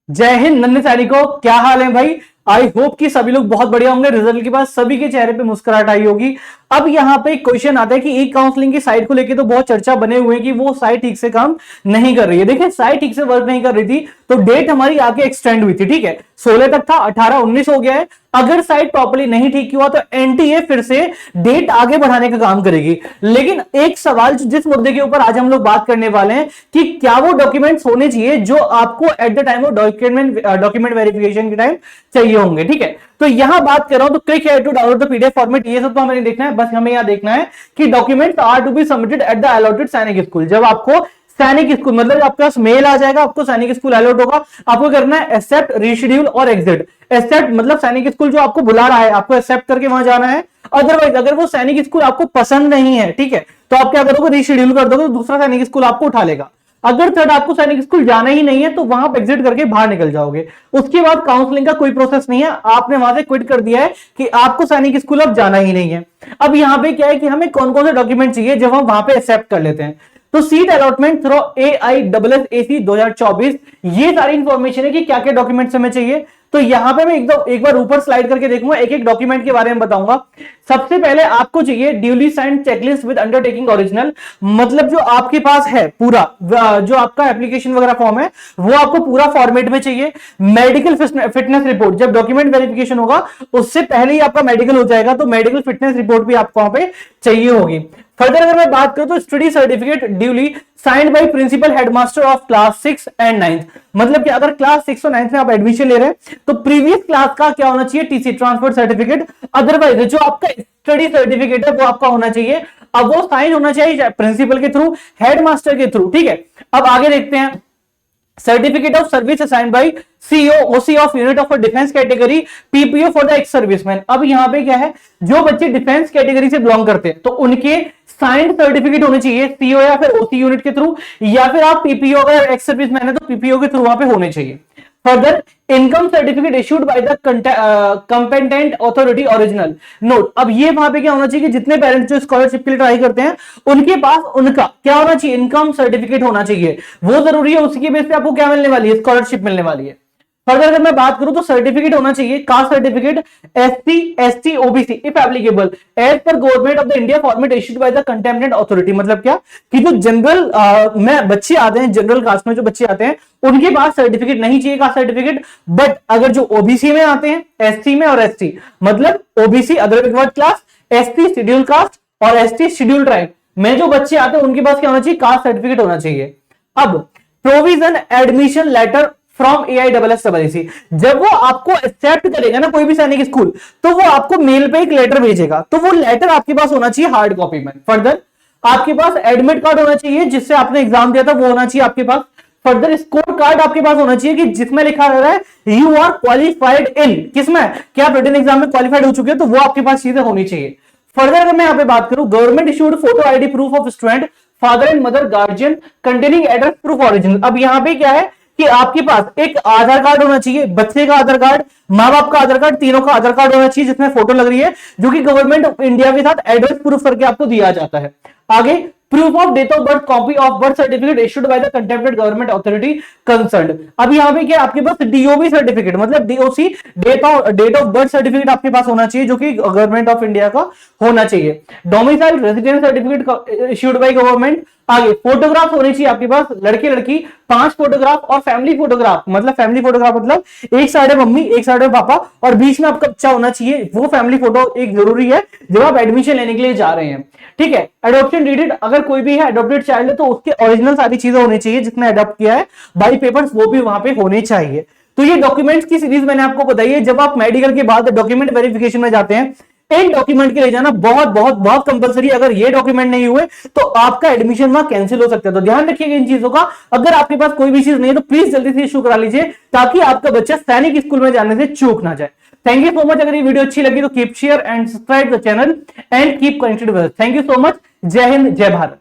जय हिंद नन्हे सैनिकों, क्या हाल है भाई। आई होप कि सभी लोग बहुत बढ़िया होंगे। रिजल्ट के बाद सभी के चेहरे पे मुस्कुराहट आई होगी। अब यहाँ पे एक क्वेश्चन आता है कि ई काउंसलिंग की साइट को लेके तो बहुत चर्चा बने हुए हैं कि वो साइट ठीक से काम नहीं कर रही है। देखिए, साइट ठीक से वर्क नहीं कर रही थी तो डेट हमारी आगे एक्सटेंड हुई थी। ठीक है, 16 तक था, 18 19 हो गया है। अगर साइट प्रॉपर्ली नहीं ठीक हुआ तो एनटीए फिर से डेट आगे बढ़ाने का काम करेगी। लेकिन एक सवाल जिस मुद्दे के ऊपर आज हम लोग बात करने वाले हैं कि क्या वो डॉक्यूमेंट्स होने चाहिए जो आपको at the time of document verification के टाइम चाहिए होंगे। ठीक है, तो यहां बात कर रहा हूं तो click here to download the PDF format. ये सब तो हमें नहीं देखना है, बस हमें यहां देखना है कि documents are to be submitted at the allotted Sainik school. जब आपको सैनिक स्कूल मतलब आपके पास मेल आ जाएगा, आपको सैनिक स्कूल अलॉट होगा, आपको करना है एक्सेप्ट, रीशेड्यूल और एग्जिट। एक्सेप्ट मतलब सैनिक स्कूल जो आपको बुला रहा है आपको एक्सेप्ट करके वहां जाना है। अदरवाइज अगर वो सैनिक स्कूल आपको पसंद नहीं है, ठीक है, तो आप क्या करोगे, रीशेड्यूल कर दोगे तो दूसरा सैनिक स्कूल आपको उठा लेगा। अगर थर्ड आपको सैनिक स्कूल जाना ही नहीं है तो वहां पर एग्जिट करके बाहर निकल जाओगे। उसके बाद काउंसलिंग का कोई प्रोसेस नहीं है, आपने वहां से क्विट कर दिया है कि आपको सैनिक स्कूल अब जाना ही नहीं है। अब यहां पे क्या है कि हमें कौन कौन से डॉक्यूमेंट चाहिए जब हम वहां पे एक्सेप्ट कर लेते हैं। तो सीट अलॉटमेंट थ्रू AISSAC 2024, ये सारी इंफॉर्मेशन है कि क्या क्या डॉक्यूमेंट्स हमें चाहिए। तो यहां पे मैं एक बार ऊपर स्लाइड करके देखूंगा, एक एक डॉक्यूमेंट के बारे में बताऊंगा। सबसे पहले आपको चाहिए duly signed checklist with undertaking original, मतलब जो आपके पास है पूरा, जो आपका एप्लीकेशन वगैरह फॉर्म है वो आपको पूरा फॉर्मेट में चाहिए। मेडिकल फिटनेस रिपोर्ट, जब डॉक्यूमेंट वेरिफिकेशन होगा उससे पहले ही आपका मेडिकल हो जाएगा तो मेडिकल फिटनेस रिपोर्ट भी आपको वहां पे चाहिए होगी। फर्दर अगर मैं बात करूं तो study certificate duly signed by principal headmaster of class 6 and 9, मतलब कि अगर क्लास 6 और 9 में आप एडमिशन ले रहे हैं तो प्रीवियस क्लास का क्या होना चाहिए, टीसी ट्रांसफर सर्टिफिकेट। अदरवाइज जो आपका स्टडी सर्टिफिकेट है वो आपका होना चाहिए। अब वो साइन होना चाहिए प्रिंसिपल के थ्रू, हेडमास्टर के थ्रू। ठीक है, अब आगे देखते हैं। Certificate of service assigned by CEO OC of unit of defence category, PPO for the ex serviceman. अब यहां पे क्या है, जो बच्चे डिफेंस कैटेगरी से बिलोंग करते हैं तो उनके साइंड सर्टिफिकेट होने चाहिए सीईओ या फिर ओसी यूनिट के थ्रू, या फिर आप पीपीओ अगर एक्स सर्विसमैन है तो पीपीओ के थ्रू वहां पे होने चाहिए। Further income certificate issued by the competent authority original note. अब ये वहां पे क्या होना चाहिए कि जितने पेरेंट्स जो स्कॉलरशिप के लिए ट्राई करते हैं उनके पास उनका क्या होना चाहिए, इनकम सर्टिफिकेट होना चाहिए। वो जरूरी है, उसकी बेस पे आपको क्या मिलने वाली है, स्कॉलरशिप मिलने वाली है। फर्दर अगर मैं बात करूं तो सर्टिफिकेट होना चाहिए caste certificate SC ST OBC if applicable as per government of the India format issued by the competent authority. मतलब क्या कि जो जनरल में बच्चे आते हैं, जनरल कास्ट में जो बच्चे आते हैं उनके पास सर्टिफिकेट नहीं चाहिए कास्ट सर्टिफिकेट। बट अगर जो ओबीसी में आते हैं, SC में और ST, मतलब OBC other backward class, ST schedule caste और ST शेड्यूल ट्राइब में जो बच्चे आते हैं उनके पास क्या होना चाहिए, कास्ट सर्टिफिकेट होना चाहिए। अब provision admission letter from AISSAC, जब वो आपको एक्सेप्ट करेगा ना कोई भी सैनिक स्कूल तो वो आपको मेल पे एक लेटर भेजेगा, तो वो लेटर आपके पास होना चाहिए हार्ड कॉपी में। फर्दर आपके पास एडमिट कार्ड होना चाहिए जिससे आपने एग्जाम दिया था, वो होना चाहिए आपके पास। फर्दर स्कोर कार्ड आपके पास होना चाहिए कि जिसमें लिखा रहा है यू आर क्वालिफाइड इन, किसमें, क्या आप रिटन एग्जाम में क्वालिफाइड हो चुके हैं, तो वो आपके पास चीजें होनी चाहिए। फर्दर अगर मैं यहां पे बात करूं, government issued photo ID proof of student, father and mother guardian containing address proof original. अब यहां पे क्या है कि आपके पास एक आधार कार्ड होना चाहिए, बच्चे का आधार कार्ड, माँ बाप का आधार कार्ड, तीनों का आधार कार्ड होना चाहिए जिसमें फोटो लग रही है, जो कि गवर्नमेंट ऑफ इंडिया के साथ एड्रेस प्रूफ करके आपको दिया जाता है। आगे proof of date of birth, copy of birth certificate issued by the competent government authority concerned. अब यहां पे क्या आपके पास डीओबी सर्टिफिकेट मतलब DOC date of birth certificate आपके पास होना चाहिए जो कि गवर्नमेंट ऑफ इंडिया का होना चाहिए। Domicile residence certificate issued by government. आगे फोटोग्राफ होनी चाहिए आपके पास, लड़के लड़की 5 फोटोग्राफ और फैमिली फोटोग्राफ, मतलब फैमिली फोटोग्राफ मतलब एक साइड है मम्मी एक साइड है पापा और बीच में आपका बच्चा होना चाहिए, वो फैमिली फोटो एक जरूरी है जब आप एडमिशन लेने के लिए जा रहे हैं। ठीक है, एडॉप्शन डिटेड, अगर कोई भी है एडॉप्टेड चाइल्ड है तो उसके ओरिजिनल सारी चीजें होनी चाहिए, जिसने अडॉप्ट किया है बाई पेपर्स वो भी वहां पे होने चाहिए। तो ये डॉक्यूमेंट्स की सीरीज मैंने आपको बताई है। जब आप मेडिकल के बाद डॉक्यूमेंट वेरिफिकेशन में जाते हैं एक डॉक्यूमेंट के ले जाना बहुत बहुत बहुत कंपलसरी। अगर ये डॉक्यूमेंट नहीं हुए तो आपका एडमिशन वहां कैंसिल हो सकता है, तो ध्यान रखिएगा इन चीजों का। अगर आपके पास कोई भी चीज नहीं है तो प्लीज जल्दी से इशू करा लीजिए ताकि आपका बच्चा सैनिक स्कूल में जाने से चूक ना जाए। Thank you so much. अगर ये वीडियो अच्छी लगी तो keep share and subscribe the channel and keep connected with us. Thank you so much. जय हिंद, जय भारत।